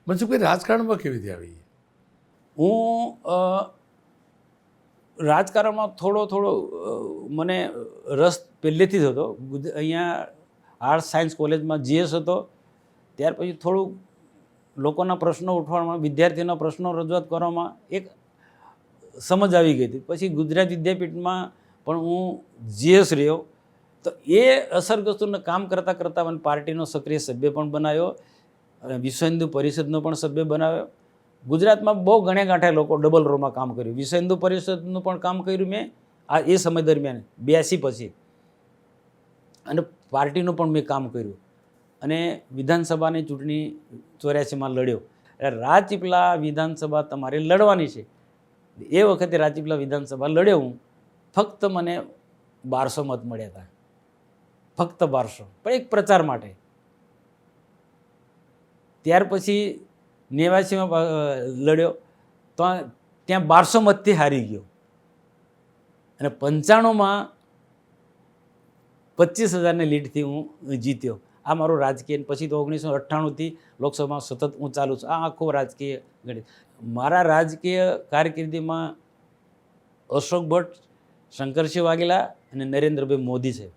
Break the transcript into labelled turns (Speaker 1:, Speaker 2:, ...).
Speaker 1: મનસુખભાઈ રાજકારણમાં કેવી રીતે આવી?
Speaker 2: હું રાજકારણમાં થોડો મને રસ પહેલેથી જ હતો. અહીંયા આર્ટ્સ સાયન્સ કોલેજમાં જીએસ હતો. ત્યાર પછી થોડુંક લોકોના પ્રશ્નો ઉઠાવવામાં, વિદ્યાર્થીઓના પ્રશ્નો રજૂઆત કરવામાં એક સમજ આવી ગઈ હતી. પછી ગુજરાત વિદ્યાપીઠમાં પણ હું જીએસ રહ્યો. તો એ અસરગ્રસ્તોને કામ કરતાં કરતાં મને પાર્ટીનો સક્રિય સભ્ય પણ બનાવ્યો અને વિશ્વ હિન્દુ પરિષદનો પણ સભ્ય બનાવ્યો. ગુજરાતમાં બહુ ગણે ગાંઠે લોકો ડબલ રોલમાં કામ કર્યું. વિશ્વ હિન્દુ પરિષદનું પણ કામ કર્યું મેં એ સમય દરમિયાન 82 પછી, અને પાર્ટીનું પણ મેં કામ કર્યું. અને વિધાનસભાની ચૂંટણી 84માં લડ્યો. એટલે રાજપીપળા વિધાનસભા તમારે લડવાની છે. એ વખતે રાજપીપળા વિધાનસભા લડ્યો હું. ફક્ત મને 1200 મત મળ્યા હતા, ફક્ત 1200, પણ એક પ્રચાર માટે. ત્યાર પછી 89માં લડ્યો તો ત્યાં 1200 મતથી હારી ગયો. અને 95માં 25,000ની લીડથી હું જીત્યો. આ મારો રાજકીય. પછી તો 1998થી લોકસભામાં સતત હું ચાલુ છું. આ આખો રાજકીય ગણિત. મારા રાજકીય કારકિર્દીમાં અશોક ભટ્ટ, શંકરસિંહ વાઘેલા અને નરેન્દ્રભાઈ મોદી છે.